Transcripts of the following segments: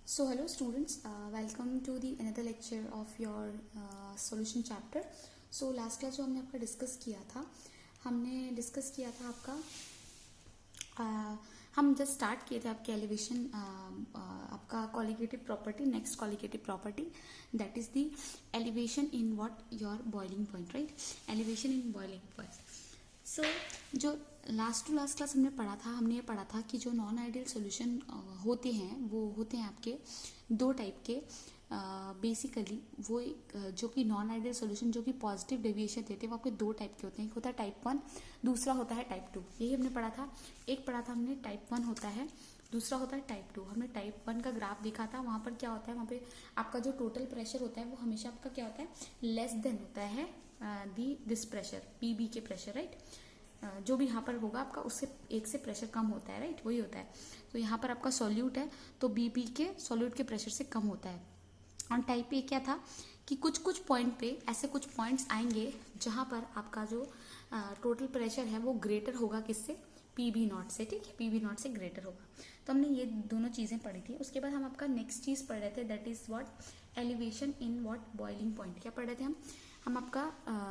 So hello students, welcome to the another lecture of your solution chapter. So last class जो हमने आपका discuss किया था, आपका हम जस्ट स्टार्ट किए थे आपके एलिवेशन, आपका colligative property, next colligative property that is the elevation in what your boiling point, right? Elevation in boiling point. So जो लास्ट टू लास्ट क्लास हमने ये पढ़ा था कि जो नॉन आइडियल सोल्यूशन होते हैं वो होते हैं आपके दो टाइप के. बेसिकली वो जो कि नॉन आइडियल सोल्यूशन जो कि पॉजिटिव डेविएशन देते हैं वो आपके दो टाइप के होते हैं. एक होता है टाइप 1, दूसरा होता है टाइप 2. यही हमने पढ़ा था. एक पढ़ा था हमने टाइप 1 होता है, दूसरा होता है टाइप 2. हमने टाइप 1 का ग्राफ देखा था. वहाँ पर क्या होता है, वहाँ पे आपका जो टोटल प्रेशर होता है वो हमेशा आपका क्या होता है, लेस देन होता है दिस प्रेशर, पीबी के प्रेशर, राइट? जो भी यहाँ पर होगा आपका उससे एक से प्रेशर कम होता है, राइट? वही होता है. तो यहाँ पर आपका सॉल्यूट है तो बीपी के सॉल्यूट के प्रेशर से कम होता है. और टाइप ए क्या था कि कुछ कुछ पॉइंट पे ऐसे कुछ पॉइंट्स आएंगे जहाँ पर आपका जो टोटल प्रेशर है वो ग्रेटर होगा किससे, पीबी नॉट से. ठीक है, पीबी नॉट से ग्रेटर होगा. तो हमने ये दोनों चीज़ें पढ़ी थी. उसके बाद हम आपका नेक्स्ट चीज़ पढ़ रहे थे, that is what elevation in what boiling point. क्या पढ़ रहे थे हम आपका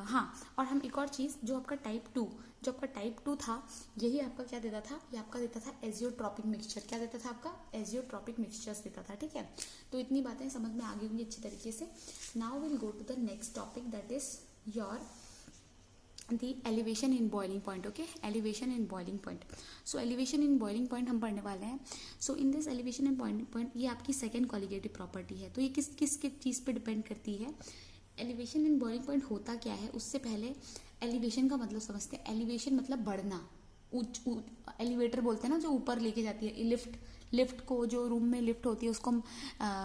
हाँ. और हम एक और चीज़ जो आपका टाइप 2 था, यही आपका क्या देता था, ये आपका देता था एजियोट्रॉपिक मिक्सचर. क्या देता था आपका, एजियोट्रॉपिक मिक्सचर्स देता था. ठीक है, तो इतनी बातें समझ में आ गई होंगी अच्छी तरीके से. Now will go to the next topic that is your the elevation in boiling point. Okay, elevation in boiling point. So elevation in boiling point हम पढ़ने वाले हैं. So in this elevation in boiling point ये आपकी second colligative property है. तो ये किस किस चीज़ पे डिपेंड करती है. एलिवेशन इन बॉइलिंग पॉइंट होता क्या है, उससे पहले एलिवेशन का मतलब समझते हैं. एलिवेशन मतलब बढ़ना. एलिवेटर बोलते हैं ना, जो ऊपर लेके जाती है. लिफ्ट को, जो रूम में लिफ्ट होती है उसको हम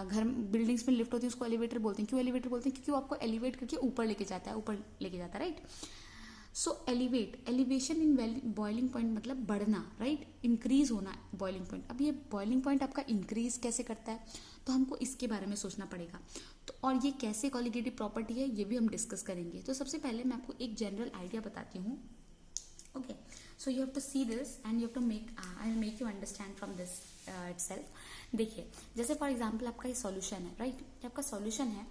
घर बिल्डिंग्स में लिफ्ट होती है उसको एलिवेटर बोलते हैं. क्यों एलिवेटर बोलते हैं, क्योंकि वो आपको एलिवेट करके ऊपर लेके जाता है, right? So elevation in boiling point मतलब बढ़ना, राइट? इंक्रीज होना बॉइलिंग पॉइंट. अब ये बॉइलिंग पॉइंट आपका इंक्रीज कैसे करता है, तो हमको इसके बारे में सोचना पड़ेगा. तो और ये कैसे कॉलिगेटिव प्रॉपर्टी है ये भी हम डिस्कस करेंगे. तो सबसे पहले मैं आपको एक जनरल आइडिया बताती हूँ. Okay, so you have to see this and you have to I will make you understand from this itself. देखिए, जैसे फॉर एग्जाम्पल आपका ये सॉल्यूशन है, राइट? ये आपका सॉल्यूशन है.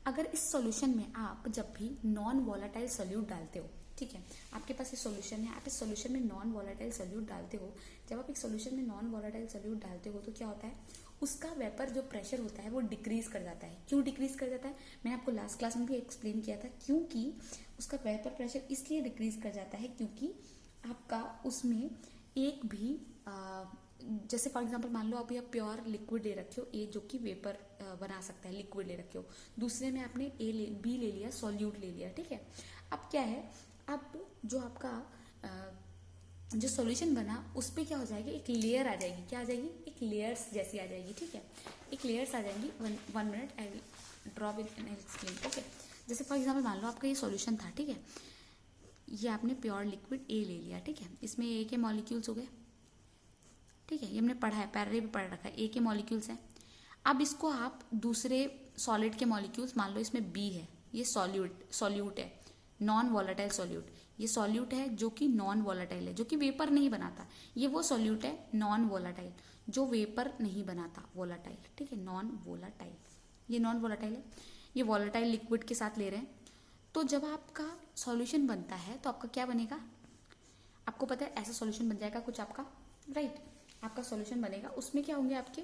अगर इस सॉल्यूशन में आप जब भी नॉन वॉलेटाइल सोल्यूट डालते हो, ठीक है, आपके पास ये सॉल्यूशन है, आप इस सॉल्यूशन में नॉन वॉलेटाइल सोल्यूट डालते हो. जब आप एक सॉल्यूशन में नॉन वॉलेटाइल सोल्यूट डालते हो तो क्या होता है, उसका वेपर जो प्रेशर होता है वो डिक्रीज कर जाता है. क्यों डिक्रीज कर जाता है, मैंने आपको लास्ट क्लास में भी एक्सप्लेन किया था. क्योंकि उसका वेपर प्रेशर इसलिए डिक्रीज कर जाता है क्योंकि आपका उसमें एक भी जैसे फॉर एग्जांपल मान लो अभी आप प्योर लिक्विड ले रखे हो, ए जो कि वेपर बना सकता है, लिक्विड ले रखे हो. दूसरे में आपने बी ले लिया, सॉल्यूट ले लिया. ठीक है, अब क्या है, अब जो आपका जो सॉल्यूशन बना उस पर क्या हो जाएगी, एक लेयर आ जाएगी. क्या आ जाएगी, एक लेयर्स जैसी आ जाएगी. ठीक है, एक लेयर्स आ जाएंगी. One minute, I will draw with an explain. Okay, जैसे फॉर एग्जांपल मान लो आपका ये सॉल्यूशन था. ठीक है, ये आपने प्योर लिक्विड ए ले लिया. ठीक है, इसमें ए के मॉलिक्यूल्स हो गए. ठीक है, ये हमने पढ़ा है, पैरे पे पढ़ रखा है, ए के मॉलिक्यूल्स हैं. अब इसको आप दूसरे सॉलिड के मॉलिक्यूल्स, मान लो इसमें बी है, ये सॉल्यूट है, नॉन वॉलेटाइल सॉल्यूट. ये सॉल्यूट है जो कि नॉन वॉलेटाइल है, जो कि वेपर नहीं बनाता. ये वो सॉल्यूट है नॉन वॉलेटाइल जो वेपर नहीं बनाता, वॉलेटाइल. ठीक है, नॉन वॉलेटाइल, ये नॉन वॉलेटाइल है. ये वॉलेटाइल लिक्विड के साथ ले रहे हैं. तो जब आपका सॉल्यूशन बनता है तो आपका क्या बनेगा, आपको पता है ऐसा सॉल्यूशन बन जाएगा कुछ आपका, राइट? आपका सॉल्यूशन बनेगा, उसमें क्या होंगे, आपके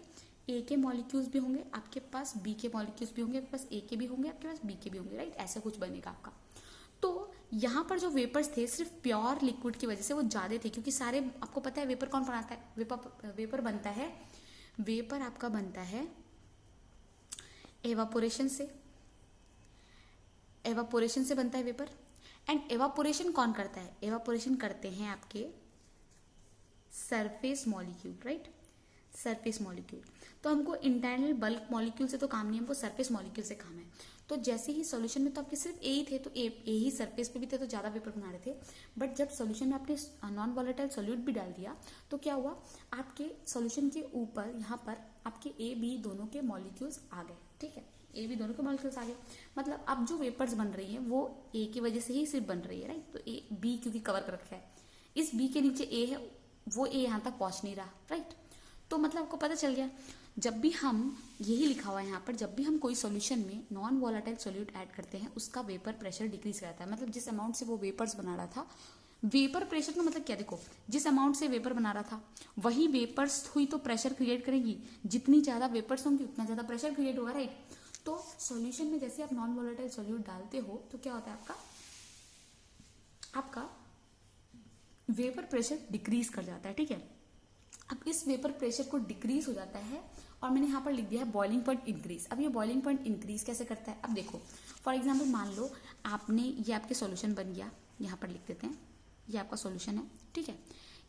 ए के मॉलिक्यूल्स भी होंगे, आपके पास बी के मॉलिक्यूल्स भी होंगे, आपके पास ए के भी होंगे, आपके पास बी के भी होंगे, राइट? ऐसा कुछ बनेगा आपका. तो यहाँ पर जो वेपर्स थे सिर्फ प्योर लिक्विड की वजह से वो ज़्यादा थे, क्योंकि सारे आपको पता है वेपर कौन बनाता है, वेपर बनता है, वेपर आपका बनता है एवापोरेशन से बनता है वेपर. एंड एवापोरेशन कौन करता है, एवापोरेशन करते हैं आपके surface molecule, right? Surface molecule. तो हमको इंटरनल बल्क मॉलिक्यूल से तो काम नहीं, हमको सरफेस मॉलिक्यूल से काम है. तो जैसे ही सॉल्यूशन में तो आपके सिर्फ ए ही थे, तो ए ही सरफेस पे भी थे तो ज़्यादा वेपर बना रहे थे. बट जब सॉल्यूशन में आपने नॉन वॉलेटाइल सॉल्यूट भी डाल दिया तो क्या हुआ, आपके सॉल्यूशन के ऊपर यहाँ पर आपके ए बी दोनों के मॉलिक्यूल्स आ गए. ठीक है, ए बी दोनों के मॉलिक्यूल्स आ गए. मतलब अब जो वेपर्स बन रही है वो ए की वजह से ही सिर्फ बन रही है, राइट? तो ए बी क्योंकि कवर कर रखा है, इस बी के नीचे ए है, वो ए यहाँ तक पहुँच नहीं रहा, राइट? तो मतलब आपको पता चल गया. जब भी हम, यही लिखा हुआ है यहाँ पर, जब भी हम कोई सॉल्यूशन में नॉन वोलेटाइल सॉल्यूट ऐड करते हैं उसका वेपर प्रेशर डिक्रीज करता है। मतलब जिस अमाउंट से वो वेपर्स बना रहा था, वेपर प्रेशर का मतलब क्या, देखो जिस अमाउंट से वेपर बना रहा था वही वेपर्स हुई तो प्रेशर क्रिएट करेगी, जितनी ज्यादा वेपर्स होंगी उतना ज्यादा प्रेशर क्रिएट होगा, राइट। तो सॉल्यूशन में जैसे आप नॉन वोलेटाइल सॉल्यूट डालते हो तो क्या होता है, आपका वेपर प्रेशर डिक्रीज कर जाता है, ठीक है। अब इस वेपर प्रेशर को डिक्रीज हो जाता है और मैंने यहाँ पर लिख दिया है बॉइलिंग पॉइंट इंक्रीज। अब ये बॉइलिंग पॉइंट इंक्रीज कैसे करता है, अब देखो फॉर एग्जांपल मान लो आपने, ये आपके सॉल्यूशन बन गया, यहाँ पर लिख देते हैं, ये आपका सॉल्यूशन है, ठीक है।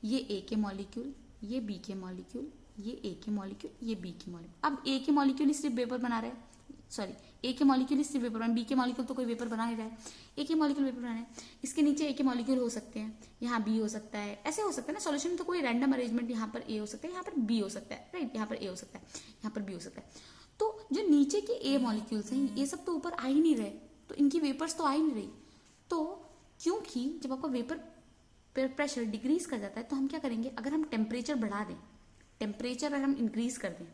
ये ए के मॉलिक्यूल, ये बी के मॉलिक्यूल, ये ए के मॉलिक्यूल, ये बी के मॉलिक्यूल। अब ए के मॉलिक्यूल सिर्फ वेपर बना रहे हैं, सॉरी ए के मॉलिक्यूल सिर्फ वेपर बना, बी के मॉलिक्यूल तो कोई वेपर बना नहीं रहा है, ए के मॉलिक्यूल वेपर बना रहे हैं। इसके नीचे ए के मॉलिक्यूल हो सकते हैं, यहाँ बी हो सकता है, ऐसे हो सकता है ना। सॉल्यूशन में तो कोई रैंडम अरेंजमेंट, यहाँ पर ए हो सकता है, यहाँ पर बी हो सकता है, राइट, यहाँ पर ए हो सकता है, यहाँ पर बी हो सकता है। तो जो नीचे के ए मॉलिक्यूल्स हैं ये सब तो ऊपर आ ही नहीं रहे, तो इनकी वेपर्स तो आ ही नहीं रही। तो क्योंकि जब आपका वेपर प्रेशर डिक्रीज कर जाता है तो हम क्या करेंगे, अगर हम टेम्परेचर बढ़ा दें, टेम्परेचर अगर हम इंक्रीज कर दें,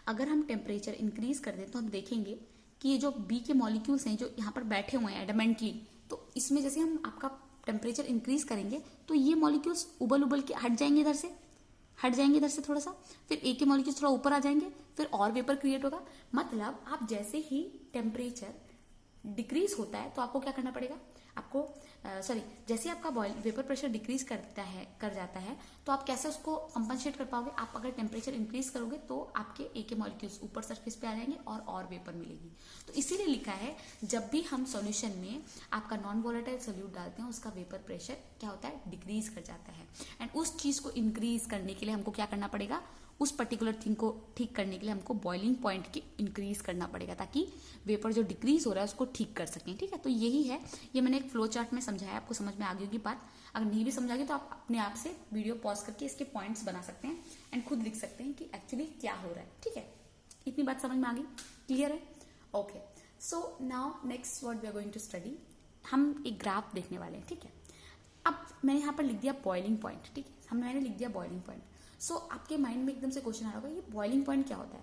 अगर हम टेम्परेचर इंक्रीज कर दें तो हम देखेंगे कि ये जो बी के मॉलिक्यूल्स हैं जो यहाँ पर बैठे हुए हैं एडमेंटली, तो इसमें जैसे हम आपका टेम्परेचर इंक्रीज करेंगे तो ये मॉलिक्यूल्स उबल उबल के हट जाएंगे इधर से, हट जाएंगे इधर से थोड़ा सा, फिर ए के मॉलिक्यूल्स थोड़ा ऊपर आ जाएंगे, फिर और वेपर क्रिएट होगा। मतलब आप जैसे ही टेम्परेचर डिक्रीज होता है तो आपको क्या करना पड़ेगा, आपको जैसे आपका वेपर प्रेशर डिक्रीज कर जाता है तो आप कैसे उसको कंपनसेट कर पाओगे, आप अगर टेम्परेचर इंक्रीज करोगे तो आपके ए के मॉलिक्यूल्स ऊपर सरफेस पे आ जाएंगे और वेपर मिलेगी। तो इसीलिए लिखा है जब भी हम सॉल्यूशन में आपका नॉन वोलेटाइल सॉल्यूट डालते हैं उसका वेपर प्रेशर क्या होता है, डिक्रीज कर जाता है। एंड उस चीज को इंक्रीज करने के लिए हमको क्या करना पड़ेगा, उस पर्टिकुलर थिंग को ठीक करने के लिए हमको बॉइलिंग पॉइंट की इंक्रीज करना पड़ेगा ताकि वेपर जो डिक्रीज हो रहा है उसको ठीक कर सकें, ठीक है। तो यही है, ये मैंने एक फ्लो चार्ट में समझाया, आपको समझ में आ गई होगी बात। अगर नहीं भी समझ आ गई तो आप अपने आप से वीडियो पॉज करके इसके पॉइंट्स बना सकते हैं एंड खुद लिख सकते हैं कि एक्चुअली क्या हो रहा है, ठीक है। इतनी बात समझ में आ गई, क्लियर है, okay. So now next what we are going to study, हम एक ग्राफ देखने वाले हैं, ठीक है। अब मैंने यहाँ पर लिख दिया बॉइलिंग पॉइंट, ठीक है, मैंने लिख दिया बॉइलिंग पॉइंट। सो आपके माइंड में एकदम से क्वेश्चन आ रहा होगा ये बॉइलिंग पॉइंट क्या होता है।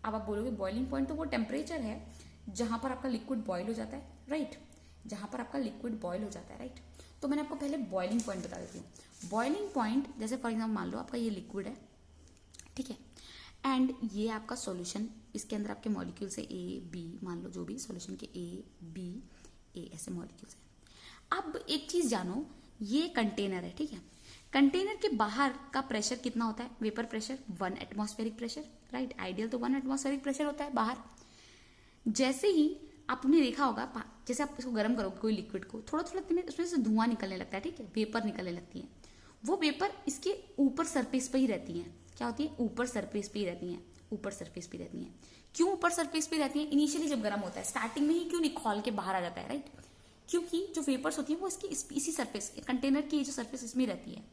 अब आप बोलोगे बॉइलिंग पॉइंट तो वो टेम्परेचर है जहां पर आपका लिक्विड बॉयल हो जाता है, राइट, जहां पर आपका लिक्विड बॉयल हो जाता है, राइट। तो मैंने आपको पहले बॉइलिंग पॉइंट बता देती हूँ। बॉइलिंग पॉइंट जैसे फॉर एग्जाम्पल मान लो आपका ये लिक्विड है, ठीक है, एंड ये आपका सॉल्यूशन, इसके अंदर आपके मॉलिक्यूल्स है ए बी, मान लो जो भी सॉल्यूशन के ए बी ए ऐसे मॉलिक्यूल्स हैं। अब एक चीज जानो, ये कंटेनर है, ठीक है, कंटेनर के बाहर का प्रेशर कितना होता है, vapour pressure 1 atmospheric pressure, right, ideal तो 1 एटमॉस्फेरिक प्रेशर होता है बाहर। जैसे ही आपने देखा होगा, जैसे आप इसको गर्म करोगे कोई लिक्विड को, थोड़ा थोड़ा उसमें से धुआं निकलने लगता है, ठीक है, वेपर निकलने लगती है। वो वेपर इसके ऊपर सरफेस पे ही रहती है, क्या होती है, ऊपर सरफेस पे ही रहती है, ऊपर सरफेस पे रहती है। क्यों ऊपर सरफेस पे रहती है, इनिशियली जब गर्म होता है स्टार्टिंग में ही क्यों नहीं खोल के बाहर आ जाता है, राइट, क्योंकि जो वेपर्स होती है वो इसकी इसी सरफेस, कंटेनर की जो सरफेस इसमें रहती है।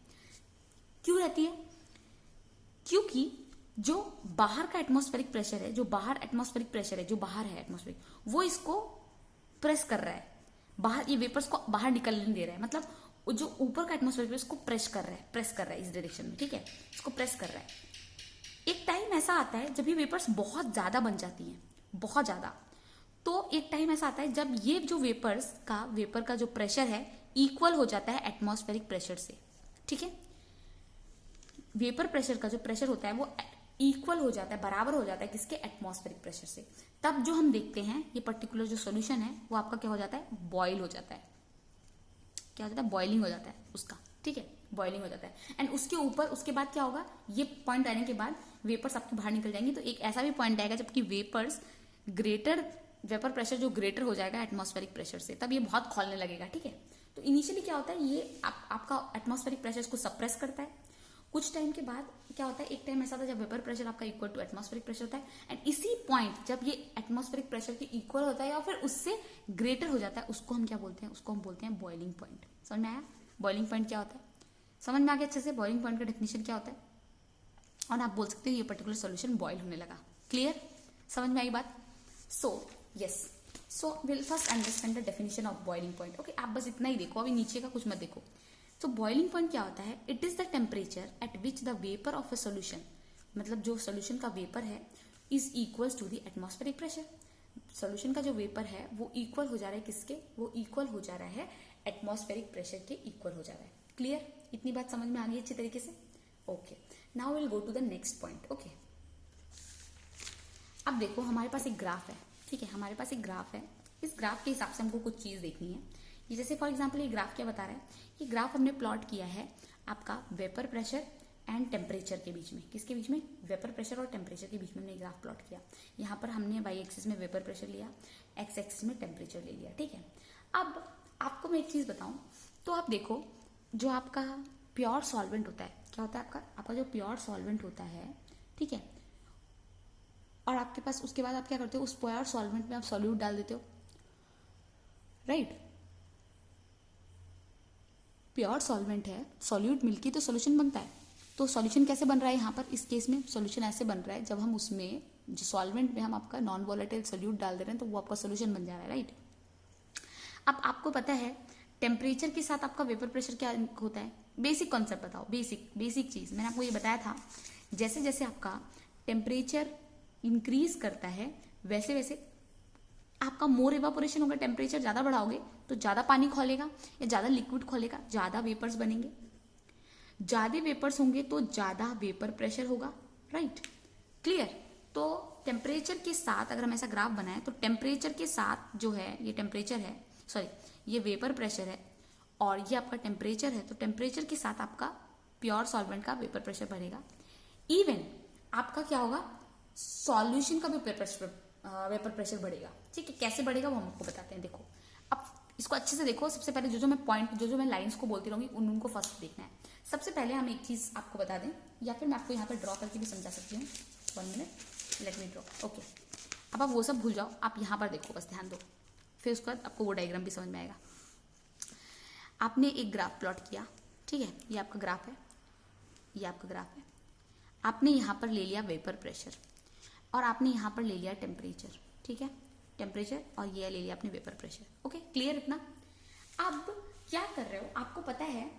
क्यों रहती है, क्योंकि जो बाहर का एटमॉस्फेरिक प्रेशर है, जो बाहर एटमॉस्फेरिक प्रेशर है, जो बाहर है एटमॉस्फेरिक, वो इसको प्रेस कर रहा है बाहर, ये वेपर्स को बाहर निकलने दे रहा है। मतलब जो ऊपर का एटमॉस्फेरिक प्रेशर इसको प्रेस कर रहा है इस डायरेक्शन में, ठीक है, इसको प्रेस कर रहा है। एक टाइम ऐसा आता है जब ये वेपर्स बहुत ज्यादा बन जाती हैं, बहुत ज्यादा, तो एक टाइम ऐसा आता है जब ये जो वेपर का जो प्रेशर है इक्वल हो जाता है एटमॉस्फेरिक प्रेशर से, ठीक है। वेपर प्रेशर का जो प्रेशर होता है वो इक्वल हो जाता है, बराबर हो जाता है किसके, एटमॉस्फेरिक प्रेशर से। तब जो हम देखते हैं ये पर्टिकुलर जो सॉल्यूशन है वो आपका क्या हो जाता है, बॉयल हो जाता है, क्या हो जाता है, बॉइलिंग हो जाता है उसका, ठीक है, बॉइलिंग हो जाता है। एंड उसके ऊपर उसके बाद क्या होगा, ये पॉइंट आने के बाद वेपर्स आपके बाहर निकल जाएंगे। तो एक ऐसा भी पॉइंट आएगा जबकि वेपर प्रेशर जो ग्रेटर हो जाएगा एटमॉस्फेरिक प्रेशर से, तब ये बहुत खोलने लगेगा, ठीक है। तो इनिशियली क्या होता है, ये आपका एटमॉस्फेरिक प्रेशर को सप्रेस करता है। कुछ टाइम के बाद क्या होता है, एक टाइम ऐसा था जब वेपर प्रेशर आपका इक्वल टू एटमॉस्फेरिक प्रेशर होता है, एंड इसी पॉइंट जब ये एटमॉस्फेरिक प्रेशर के इक्वल होता है या फिर उससे ग्रेटर हो जाता है, उसको हम क्या बोलते हैं, उसको हम बोलते हैं बॉइलिंग पॉइंट। समझ में आया, बॉइलिंग पॉइंट क्या होता है, समझ में आ गया अच्छे से, बॉइलिंग पॉइंट का डेफिनेशन क्या होता है। और आप बोल सकते हो ये पर्टिकुलर सॉल्यूशन बॉयल होने लगा। क्लियर, समझ में आई बात। So yes, so will first understand the definition of boiling point. Okay, आप बस इतना ही देखो, अभी नीचे का कुछ मत देखो। तो बॉइलिंग पॉइंट क्या होता है, it is the temperature at which the vapour of a solution मतलब जो सोल्यूशन का वेपर है is equals to the atmospheric pressure. Solution का जो वेपर है वो इक्वल हो जा रहा है किसके, वो इक्वल हो जा रहा है एटमॉस्फेरिक प्रेशर के इक्वल हो जा रहा है। क्लियर, इतनी बात समझ में आ गई अच्छी तरीके से? Okay, now will go to the next point. Okay, अब देखो हमारे पास एक ग्राफ है, ठीक है, हमारे पास एक ग्राफ है। इस ग्राफ के हिसाब से हमको कुछ चीज देखनी है। ये जैसे फॉर एग्जांपल ये ग्राफ क्या बता रहा है, ये ग्राफ हमने प्लॉट किया है आपका वेपर प्रेशर एंड टेम्परेचर के बीच में। किसके बीच में? वेपर प्रेशर और टेम्परेचर के बीच में हमने ग्राफ प्लॉट किया। यहाँ पर हमने वाई एक्सिस में वेपर प्रेशर लिया, एक्स एक्सिस में टेम्परेचर ले लिया, ठीक है। अब आपको मैं एक चीज बताऊं, तो आप देखो जो आपका प्योर सॉल्वेंट होता है, क्या होता है आपका जो प्योर सॉल्वेंट होता है, ठीक है, और आपके पास उसके बाद आप क्या करते हो, उस प्योर सॉल्वेंट में आप सॉल्यूट डाल देते हो, राइट। प्योर सॉल्वेंट है, सॉल्यूट मिलके तो सॉल्यूशन बनता है। तो सॉल्यूशन कैसे बन रहा है यहाँ पर, इस केस में सॉल्यूशन ऐसे बन रहा है जब हम उसमें जो सॉल्वेंट में हम आपका नॉन वोलेटाइल सॉल्यूट डाल दे रहे हैं तो वो आपका सॉल्यूशन बन जा रहा है, राइट। अब आपको पता है टेम्परेचर के साथ आपका वेपर प्रेशर क्या होता है, बेसिक कॉन्सेप्ट बताओ, बेसिक चीज मैंने आपको ये बताया था। जैसे जैसे आपका टेम्परेचर इंक्रीज करता है वैसे वैसे आपका मोर इवापोरेशन होगा। टेम्परेचर ज्यादा बढ़ाओगे तो ज्यादा पानी खोलेगा या ज्यादा लिक्विड खोलेगा, ज्यादा वेपर्स बनेंगे। ज्यादा वेपर्स होंगे तो ज्यादा वेपर प्रेशर होगा, राइट, क्लियर। तो टेम्परेचर के साथ अगर हम ऐसा ग्राफ बनाए तो टेम्परेचर के साथ जो है ये टेम्परेचर है, सॉरी ये वेपर प्रेशर है और ये आपका टेम्परेचर है, तो टेम्परेचर के साथ आपका प्योर सॉल्वेंट का वेपर प्रेशर बढ़ेगा। इवन आपका क्या होगा, सॉल्यूशन का भी वेपर प्रेशर बढ़ेगा, ठीक है। कैसे बढ़ेगा वो हम आपको बताते हैं। देखो अब इसको अच्छे से देखो। सबसे पहले जो मैं पॉइंट जो मैं लाइंस को बोलती रहूंगी उनको फर्स्ट देखना है। सबसे पहले हम एक चीज आपको बता दें, या फिर मैं आपको यहाँ पर ड्रॉ करके भी समझा सकती हूँ। 1 minute, let me draw. Okay, अब आप वो सब भूल जाओ, आप यहाँ पर देखो, बस ध्यान दो, फिर उसके बाद आपको वो डायग्राम भी समझ में आएगा। आपने एक ग्राफ प्लॉट किया, ठीक है, ये आपका ग्राफ है, ये आपका ग्राफ है। आपने यहाँ पर ले लिया वेपर प्रेशर और आपने यहाँ पर ले लिया टेम्परेचर, ठीक है, टेम्परेचर, और ये ले लिया आपने वेपर प्रेशर। ओके, क्लियर इतना? अब क्या कर रहे हो, आपको पता है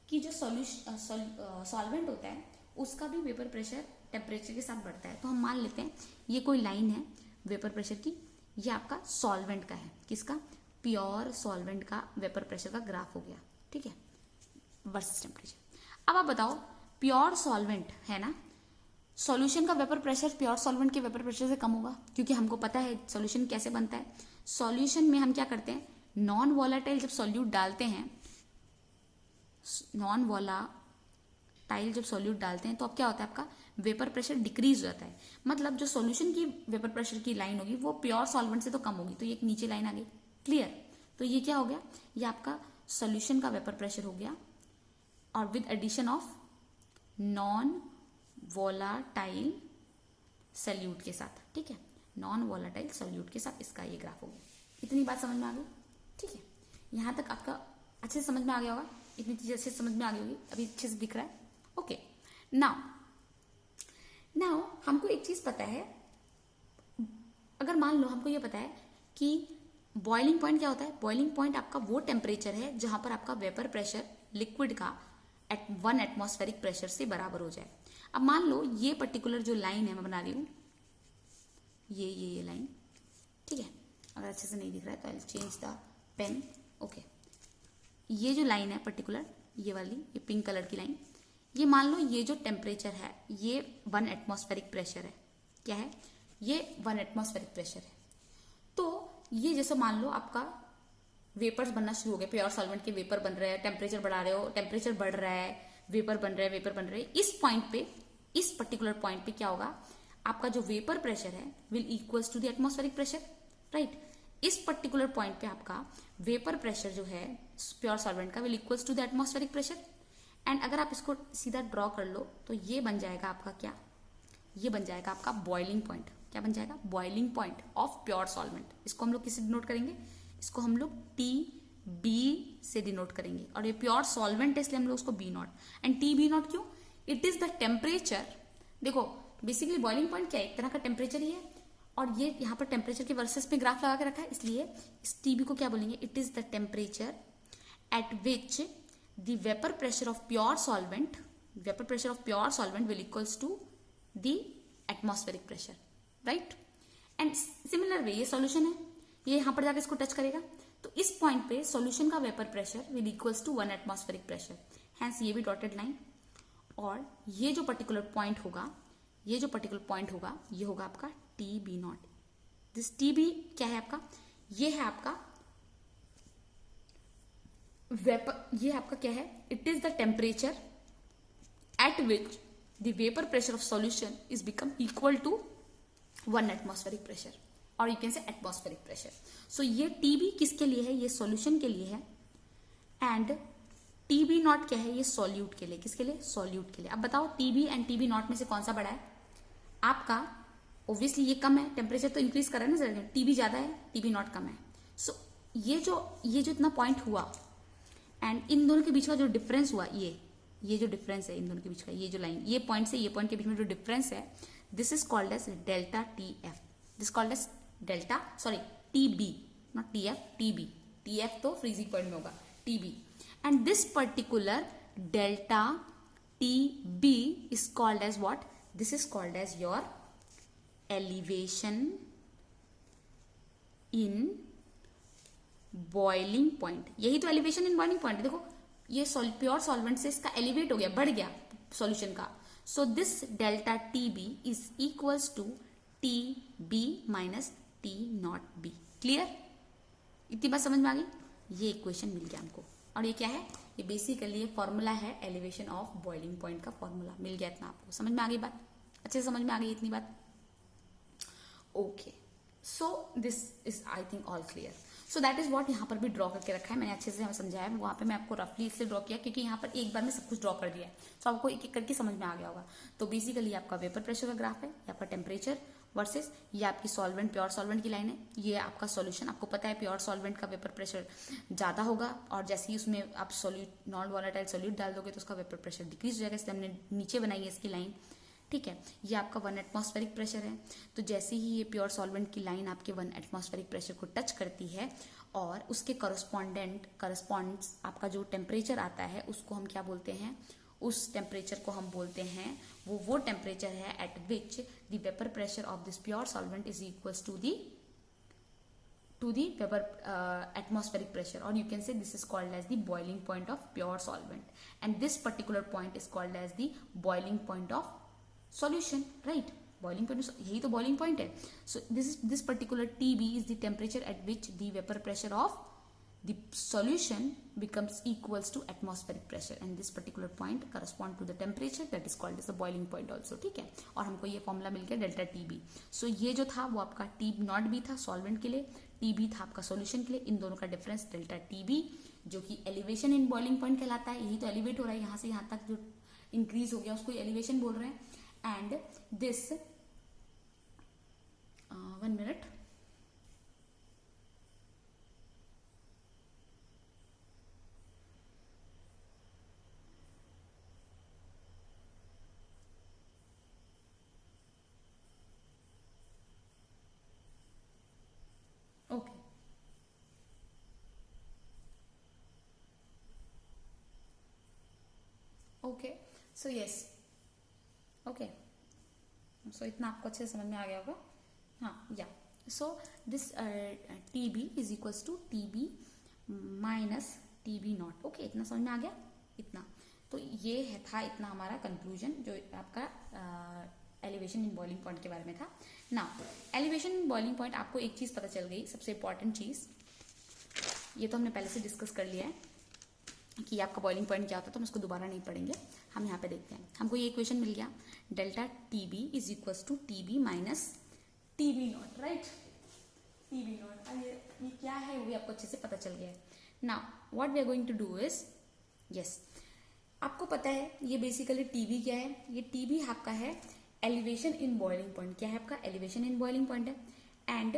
कि जो सॉल्वेंट होता है उसका भी वेपर प्रेशर टेम्परेचर के साथ बढ़ता है। तो हम मान लेते हैं ये कोई लाइन है वेपर प्रेशर की, ये आपका सॉल्वेंट का है, किसका, प्योर सॉल्वेंट का वेपर प्रेशर का ग्राफ हो गया, ठीक है, वर्सेस टेम्परेचर। अब आप बताओ प्योर सॉल्वेंट है ना, सॉल्यूशन का वेपर प्रेशर प्योर सॉल्वेंट के वेपर प्रेशर से कम होगा, क्योंकि हमको पता है सॉल्यूशन कैसे बनता है। सॉल्यूशन में हम क्या करते हैं, नॉन वोलेटाइल जब सॉल्यूट डालते हैं, नॉन वोलेटाइल जब सॉल्यूट डालते हैं तो अब क्या होता है, आपका वेपर प्रेशर डिक्रीज हो जाता है। मतलब जो सॉल्यूशन की वेपर प्रेशर की लाइन होगी वो प्योर सॉल्वेंट से तो कम होगी, तो ये एक नीचे लाइन आ गई, क्लियर। तो ये क्या हो गया, ये आपका सॉल्यूशन का वेपर प्रेशर हो गया, और with addition of non volatile solute के साथ, ठीक है, नॉन वोलाटाइल सॉल्यूट के साथ इसका ये ग्राफ हो गया। इतनी बात समझ में आ गई, ठीक है, यहां तक आपका अच्छे से समझ में आ गया होगा, इतनी चीजें अच्छे से समझ में आ गई होगी, अभी अच्छे से दिख रहा है। ओके, नाउ हमको एक चीज पता है, अगर मान लो हमको ये पता है कि बॉइलिंग पॉइंट क्या होता है, बॉइलिंग पॉइंट आपका वो टेम्परेचर है जहां पर आपका वेपर प्रेशर लिक्विड का 1 एटमॉस्फेरिक प्रेशर से बराबर हो जाए। अब मान लो ये पर्टिकुलर जो लाइन है मैं बना रही हूं, ये लाइन, ठीक है, अगर अच्छे से नहीं दिख रहा है तो I will change the pen. Okay, ये जो लाइन है पर्टिकुलर, ये वाली, ये पिंक कलर की लाइन, ये मान लो ये जो टेम्परेचर है ये 1 एटमॉस्फेरिक प्रेशर है, क्या है, ये 1 एटमॉस्फेरिक प्रेशर है। तो ये जैसे मान लो आपका वेपर्स बनना शुरू हो गए, प्योर सॉल्वेंट के वेपर बन रहे हैं, टेम्परेचर बढ़ा रहे हो, टेम्परेचर बढ़ रहा है, वेपर बन रहे हैं, वेपर बन रहे हैं। इस पॉइंट पे, इस पर्टिकुलर पॉइंट पे क्या होगा, आपका जो वेपर प्रेशर है will equals to the atmospheric pressure, right. इस पर्टिकुलर पॉइंट पे आपका वेपर प्रेशर जो है प्योर सॉल्वेंट का will equals to the atmospheric pressure. And अगर आप इसको सीधा ड्रॉ कर लो तो ये बन जाएगा आपका क्या, ये बन जाएगा आपका बॉइलिंग पॉइंट। क्या बन जाएगा, boiling point of pure solvent. इसको हम लोग किससे डिनोट करेंगे, इसको हम लोग TB से डिनोट करेंगे, और ये प्योर सॉल्वेंट है इसलिए हम लोग उसको B0। एंड TB0 क्यों, इट इज द टेम्परेचर। देखो बेसिकली बॉइलिंग पॉइंट क्या है, एक तरह का टेम्परेचर ही है, और ये यहाँ पर टेम्परेचर के वर्सेस में ग्राफ लगा के रखा है, इसलिए इस TB को क्या बोलेंगे, it is the temperature at which the vapour pressure of pure solvent, vapour pressure of pure solvent will equals to the atmospheric pressure, right. And similar way ये सॉल्यूशन है, ये यहां पर जाकर इसको टच करेगा, तो इस पॉइंट पे सॉल्यूशन का vapour pressure will equals to 1 atmospheric pressure, hence ये भी डॉटेड लाइन। और ये जो पर्टिकुलर पॉइंट होगा, ये जो पर्टिकुलर पॉइंट होगा, ये होगा आपका T B naught. This T B क्या है आपका, ये है आपका वेपर, ये आपका क्या है, it is the temperature at which the vapour pressure of solution is become equal to 1 atmospheric pressure, और you can say atmospheric pressure. So ये टीबी किसके लिए है, ये सॉल्यूशन के लिए है, एंड टीबी नॉट क्या है, ये सॉल्यूट के लिए, किसके लिए, सॉल्यूट के लिए। अब बताओ टीबी एंड टीबी नॉट में से कौन सा बड़ा है आपका, ऑब्वियसली ये कम है, टेम्परेचर तो इंक्रीज कर रहा है ना सर, टीबी ज्यादा है, टीबी नॉट कम है। सो ये जो इतना पॉइंट हुआ एंड इन दोनों के बीच का जो डिफरेंस हुआ, ये जो डिफरेंस है इन दोनों के बीच का, ये जो लाइन, ये पॉइंट से ये पॉइंट के बीच में जो डिफरेंस है, this is called as delta T F, this called as delta, sorry TB, not T F, TB, T F तो फ्रीजिंग पॉइंट में होगा, टीबी। And this particular delta TB is called as what, this is called as your elevation in boiling point. यही तो elevation in boiling point, देखो ये pure solvent से इसका एलिवेट हो गया, बढ़ गया सॉल्यूशन का। So this delta T B is equals to T B minus T nought B. Clear, इतनी बात समझ में आ गई, ये इक्वेशन मिल गया हमको। और ये क्या है, ये बेसिकली ये फॉर्मूला है एलिवेशन ऑफ बॉइलिंग पॉइंट का, फॉर्मूला मिल गया। इतना आपको समझ में आ गई बात, अच्छे से समझ में आ गई इतनी बात, okay. So this is I think all clear. So that is what यहाँ पर भी ड्रॉ करके रखा है मैंने, अच्छे से समझाया है। वहां पे मैं आपको रफली इससे ड्रॉ किया क्योंकि यहाँ पर एक बार में सब कुछ ड्रॉ कर दिया है, तो आपको एक एक करके समझ में आ गया होगा। तो बेसिकली आपका वेपर प्रेशर का ग्राफ है, ये आपका टेम्परेचर वर्सेस ये आपकी सॉल्वेंट, प्योर सॉल्वेंट की लाइन है, ये आपका सॉल्यूशन। आपको पता है प्योर सॉल्वेंट का वेपर प्रेशर ज्यादा होगा, और जैसे ही उसमें आप सॉल्यूट, नॉन वॉलेटाइल सॉल्यूट डाल दोगे तो उसका वेपर प्रेशर डिक्रीज हो जाएगा, इसलिए हमने नीचे बनाई है इसकी लाइन, ठीक है। ये आपका 1 एटमॉस्फेरिक प्रेशर है, तो जैसे ही ये प्योर सॉल्वेंट की लाइन आपके 1 एटमॉस्फेरिक प्रेशर को टच करती है और उसके करस्पॉन्ड्स आपका जो टेम्परेचर आता है उसको हम क्या बोलते हैं, उस टेम्परेचर को हम बोलते हैं, वो टेम्परेचर है at which the vapour pressure of this pure solvent is equals to the vapour atmospheric pressure, or you can say this is called as the boiling point of pure solvent, and this particular point is called as the boiling point of solution, right? Boiling point, यही तो boiling point है. So this particular TB is the temperature at which the vapor pressure of the solution becomes equals to atmospheric pressure, and this particular point correspond to the temperature that is called as the boiling point also, ठीक है. और हमको ये formula मिल गया delta TB. सो ये जो था वो आपका टी नॉट बी था सॉल्वेंट के लिए, टीबी था आपका सॉल्यूशन के लिए. इन दोनों का डिफरेंस डेल्टा टीबी, जो कि एलिवेशन इन बॉइलिंग पॉइंट कहलाता है. यही तो एलिवेट हो रहा है, यहाँ से यहाँ तक जो इंक्रीज हो गया उसको एलिवेशन बोल रहे हैं. And this 1 minute. Okay. Okay. So yes. Okay. So इतना आपको अच्छे से समझ में आ गया होगा. हाँ, या. So this TB is equals to TB minus TB not. Okay, इतना समझ में आ गया. इतना तो ये है था इतना हमारा कंक्लूजन जो आपका एलिवेशन इन बॉइलिंग पॉइंट के बारे में था. ना एलिवेशन इन बॉइलिंग पॉइंट आपको एक चीज पता चल गई, सबसे इंपॉर्टेंट चीज. ये तो हमने पहले से डिस्कस कर लिया है कि आपका बॉइलिंग पॉइंट क्या होता है, तो हम इसको दोबारा नहीं पढ़ेंगे. हम यहाँ पे देखते हैं. हमको ये इक्वेशन मिल गया, delta TB is equals to TB minus TB nought, right. TB nought, ये क्या है वो भी आपको अच्छे से पता चल गया है. Now what we are going to do is, yes, आपको पता है ये बेसिकली टीबी क्या है. ये टीबी आपका है एलिवेशन इन बॉइलिंग पॉइंट. क्या है आपका एलिवेशन इन बॉइलिंग पॉइंट है. एंड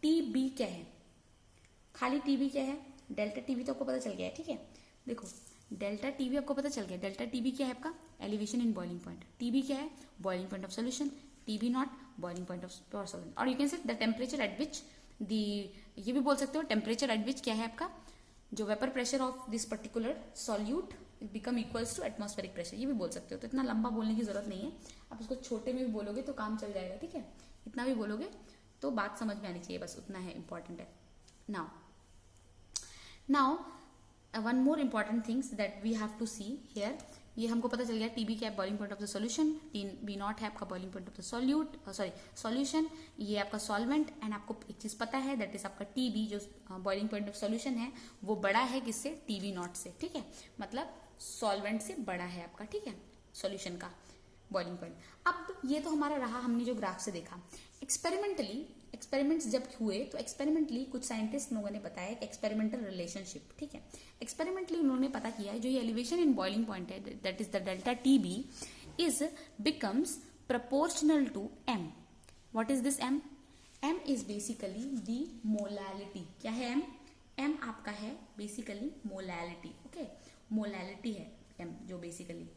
टीबी क्या है, खाली टीबी क्या है, डेल्टा टीबी तो आपको पता चल गया है. ठीक है, देखो डेल्टा टीबी आपको पता चल गया. डेल्टा टीबी क्या है आपका elevation in boiling point. TB क्या है boiling point of solution. TB not boiling point of pure solvent. और you can say the temperature at which the, ये भी बोल सकते हो टेम्परेचर एट विच क्या है आपका जो vapour pressure of this particular solute become equals to atmospheric pressure, ये भी बोल सकते हो। तो इतना लंबा बोलने की जरूरत नहीं है, आप इसको छोटे में भी बोलोगे तो काम चल जाएगा, ठीक है। इतना भी बोलोगे तो बात समझ में आनी चाहिए, बस उतना है इंपॉर्टेंट है। Now one more important things that we have to see here. ये हमको पता चल गया टीबी क्या है, boiling point of the solution. B nought है आपका boiling point of the solution, ये आपका सॉल्वेंट। एंड आपको एक चीज पता है दैट इज आपका टीबी जो बॉइलिंग पॉइंट ऑफ सॉल्यूशन है वो बड़ा है किससे, टीबी नॉट से, ठीक है। मतलब सॉल्वेंट से बड़ा है आपका, ठीक है, सॉल्यूशन का बॉइलिंग पॉइंट। अब ये तो हमारा रहा, हमने जो ग्राफ से देखा। एक्सपेरिमेंट्स जब हुए तो एक्सपेरिमेंटली कुछ साइंटिस्ट लोगों ने बताया एक्सपेरिमेंटल रिलेशनशिप, ठीक है। एक्सपेरिमेंटली उन्होंने पता किया है जो ये एलिवेशन इन बॉइलिंग पॉइंट है that is the delta TB is becomes proportional to M. What is this M? M is basically the molality. क्या है एम? एम आपका है बेसिकली मोलैलिटी, ओके, मोलैलिटी है एम जो बेसिकली।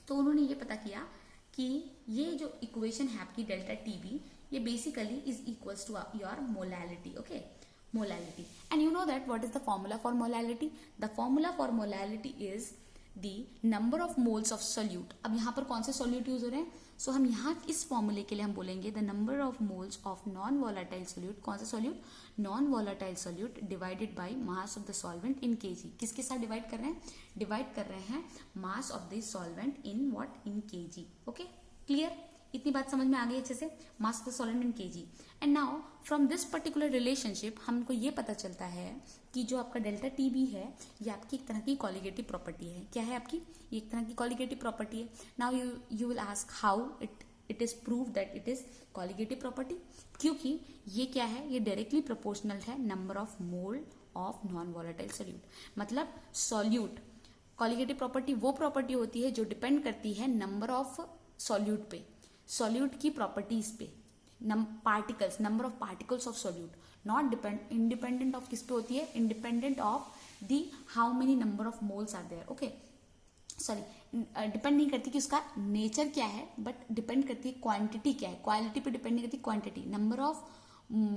तो उन्होंने ये पता किया कि ये जो इक्वेशन है आपकी डेल्टा टीबी, ये basically is equals to your molality, okay, molality. And you know that what is the formula for molality? The formula for molality is the number of moles of solute. अब यहाँ पर कौन से solute use हो रहे हैं? सो हम यहाँ इस फॉर्मूले के लिए हम बोलेंगे the number of moles of non volatile solute. कौन सा solute? Non volatile solute divided by mass of the solvent in KG. किसके साथ डिवाइड कर रहे हैं? डिवाइड कर रहे हैं mass of the solvent in what, in KG, okay, clear? इतनी बात समझ में आ गई अच्छे से, mass of the solvent in KG. And now from this particular relationship हमको ये पता चलता है कि जो आपका डेल्टा टीबी है ये आपकी एक तरह की कॉलिगेटिव प्रॉपर्टी है। क्या है आपकी? ये एक तरह की कॉलिगेटिव प्रॉपर्टी है। Now you will ask how it is prove that it is colligative property. क्योंकि ये क्या है, ये डायरेक्टली प्रोपोर्शनल है number of mole of non volatile solute. मतलब सॉल्यूट, कॉलिगेटिव प्रॉपर्टी वो प्रॉपर्टी होती है जो डिपेंड करती है नंबर ऑफ सॉल्यूट पे, सॉल्यूट की प्रॉपर्टीज पे, particles, number of particles of solute, not independent of किस पे होती है? Independent of the how many number of moles are there, okay, sorry, depend नहीं करती कि उसका नेचर क्या है, बट डिपेंड करती है क्वांटिटी क्या है। क्वालिटी पे डिपेंड नहीं करती, क्वांटिटी, नंबर ऑफ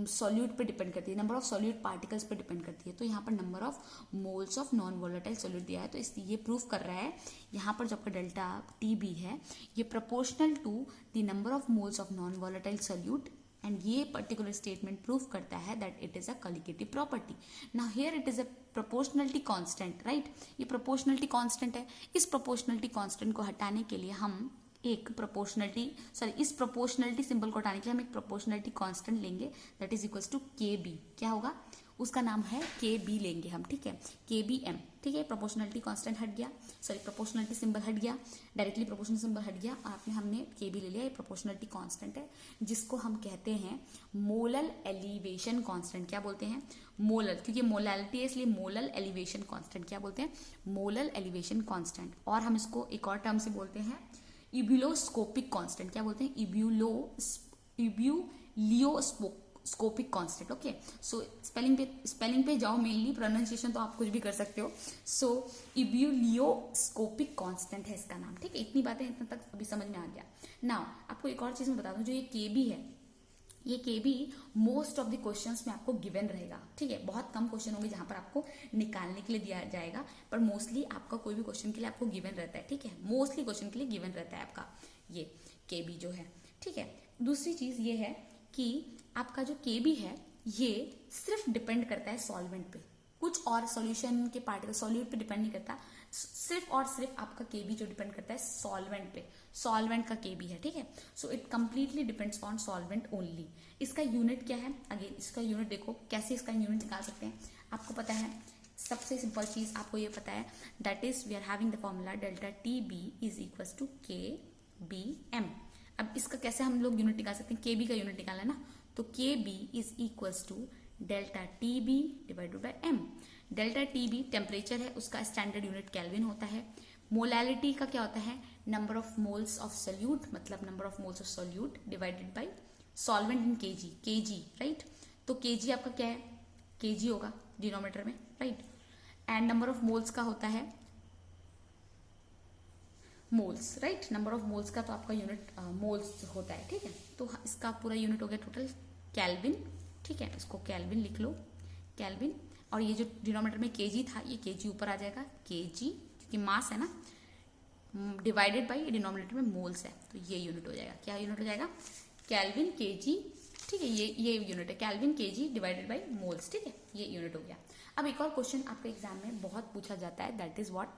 सॉल्यूट पे डिपेंड करती है, नंबर ऑफ सॉल्यूट पार्टिकल्स पे डिपेंड करती है। तो यहाँ पर number of moles of non volatile solute दिया है, तो इसलिए ये प्रूफ कर रहा है यहाँ पर जो आपका डेल्टा टीबी है ये proportional to the number of moles of non volatile solute. And ये पर्टिकुलर स्टेटमेंट प्रूफ करता है that it is a colligative property. Now here it is a proportionality constant, right? ये प्रोपोर्शनलिटी कांस्टेंट है। इस proportionality constant को हटाने के लिए हम एक इस प्रोपोर्शनलिटी सिंबल को हटाने के लिए हम एक प्रोपोर्शनलिटी कांस्टेंट लेंगे that is equals to K B. क्या होगा? उसका नाम है के बी लेंगे हम, ठीक है, के बी एम, ठीक है। प्रोपोर्शनलिटी कांस्टेंट हट गया, सॉरी प्रोपोर्शनलिटी सिंबल हट गया, डायरेक्टली प्रोपोर्शनल सिंबल हट गया, और हमने के बी ले लिया। ये प्रोपोर्शनलिटी कांस्टेंट है जिसको हम कहते हैं मोलल एलिवेशन कांस्टेंट। क्या बोलते हैं? मोलल, क्योंकि मोलैलिटी है इसलिए मोलल एलिवेशन कांस्टेंट। क्या बोलते हैं? Molal elevation constant. और हम इसको एक और टर्म से बोलते हैं इब्यूलोस्कोपिक कांस्टेंट। क्या बोलते हैं? इब्यूलियोस्कोपिक कांस्टेंट, ओके। सो स्पेलिंग पे जाओ, मेनली प्रोनाउंसिएशन तो आप कुछ भी कर सकते हो। सो इब्यूलियोस्कोपिक कांस्टेंट है इसका नाम, ठीक है। इतनी बातें इतना तक अभी समझ में आ गया। नाउ आपको एक और चीज मैं बता दूं, जो ये केबी है, ये केबी मोस्ट ऑफ द क्वेश्चंस में आपको गिवन रहेगा, ठीक है। बहुत कम क्वेश्चन होंगे जहां पर आपको निकालने के लिए दिया जाएगा, पर मोस्टली आपका कोई भी क्वेश्चन के लिए आपको गिवन रहता है, ठीक है। मोस्टली क्वेश्चन के लिए गिवन रहता है आपका ये केबी जो है, ठीक है। दूसरी चीज ये है कि आपका जो केबी है ये सिर्फ डिपेंड करता है सॉल्वेंट पे, कुछ और सॉल्यूशन के पार्टिकल सॉल्यूट पे डिपेंड नहीं करता। सिर्फ और सिर्फ आपका केबी जो डिपेंड करता है सॉल्वेंट पे, सॉल्वेंट का केबी है, ठीक है। So it completely depends on solvent only. इसका यूनिट क्या है? अगेन इसका यूनिट देखो, कैसे इसका यूनिट निकाल सकते हैं। आपको पता है सबसे सिंपल चीज आपको ये पता है, that is we are having the formula delta T B is equal to K B M. अब इसका कैसे हम लोग यूनिट निकाल सकते हैं? के बी का यूनिट निकालना है ना, तो K B is equal to delta T B divided by M. Delta T B temperature है, उसका स्टैंडर्ड यूनिट केल्विन होता है। मोलैलिटी का क्या होता है? Number of moles of solute, मतलब number of moles of solute divided by solvent in KG, KG, right. तो केजी आपका क्या है? केजी होगा डिनोमिनेटर में, right. And number of moles का होता है moles, right. Number of moles का तो आपका यूनिट मोल्स होता है, ठीक है। तो इसका पूरा यूनिट हो गया टोटल केल्विन, ठीक है। इसको केल्विन लिख लो, केल्विन। और ये जो डिनोमिनेटर में केजी था, ये केजी ऊपर आ जाएगा, केजी, क्योंकि मास है ना, डिवाइडेड बाई डिनोमिनेटर में मोल्स है, तो ये यूनिट हो जाएगा। क्या यूनिट हो जाएगा? केल्विन केजी, ठीक है, ये यूनिट है, kelvin KG divided by moles, ठीक है, ये यूनिट हो गया। अब एक और क्वेश्चन आपके एग्जाम में बहुत पूछा जाता है, दैट इज व्हाट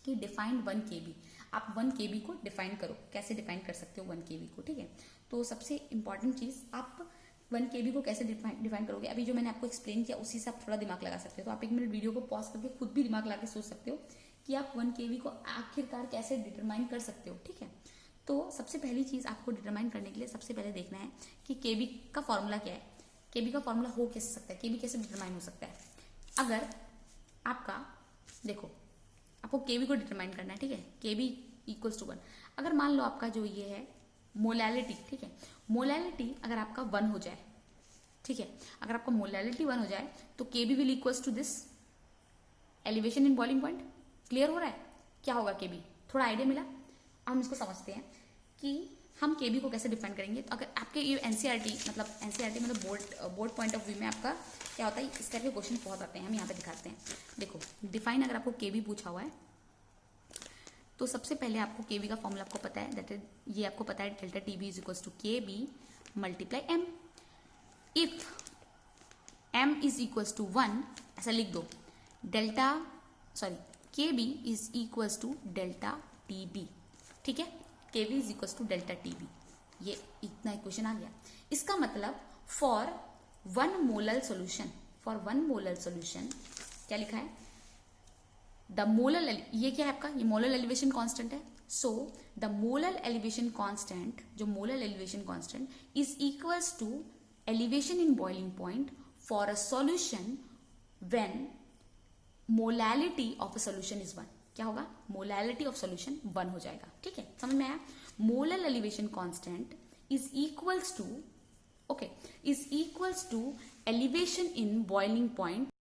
कि डिफाइंड 1 kb। आप 1 kb को डिफाइन करो, कैसे डिफाइन कर सकते हो 1 kb को, ठीक है। तो सबसे इंपॉर्टेंट चीज, आप 1 kb को कैसे डिफाइन करोगे, अभी जो मैंने आपको एक्सप्लेन किया उसी से आप थोड़ा दिमाग लगा सकते हो। तो आप 1 मिनट वीडियो को पॉज करके खुद भी दिमाग लगा के सोच सकते हो कि आप 1 kb को आखिरकार कैसे डिटरमाइन कर सकते हो, ठीक है। तो सबसे पहली चीज आपको डिटरमाइन करने के लिए सबसे पहले देखना है कि kb का फॉर्मूला क्या है, kb का फॉर्मूला हो कैसे सकता है, kb कैसे डिटरमाइन हो सकता है। अगर आपका, देखो आपको kb को डिटरमाइन करना है, ठीक है, kb इक्वल्स टू 1। अगर मान लो आपका जो ये है मोलैलिटी, ठीक है, मोलैलिटी अगर आपका 1 हो जाए, ठीक है, अगर आपका मोलैलिटी 1 हो जाए तो kb will equals to this elevation in boiling point. Clear हो रहा है क्या होगा kb? थोड़ा आइडिया मिला? अब हम इसको समझते हैं कि हम kb को कैसे डिफाइन करेंगे। तो अगर आपके ये एनसीईआरटी मतलब बोर्ड पॉइंट ऑफ व्यू में आपका क्या होता है, इस टाइप के क्वेश्चन बहुत आते हैं, हम यहाँ पे दिखाते हैं। देखो डिफाइन अगर आपको kb पूछा हुआ है तो सबसे पहले आपको kb का फॉर्मूला आपको पता है, दैट इज, ये आपको पता है, delta TB is equals to kb multiply m। If m is equals to 1, ऐसा लिख दो, kb is equals to delta TB, ठीक है, kb is equals to delta TB. ये इतना इक्वेशन आ गया। इसका मतलब फॉर 1 मोलर सोल्यूशन, क्या लिखा है, द मोलर, ये क्या है आपका, ये मोलर एलिवेशन कांस्टेंट है। So the molar elevation constant, जो molar elevation constant is equals to elevation in boiling point for a solution when molality of a solution is 1। क्या होगा? मोलैलिटी ऑफ सॉल्यूशन 1 हो जाएगा, ठीक है, समझ में आया। Molar elevation constant is equals to, okay, is equals to elevation in boiling point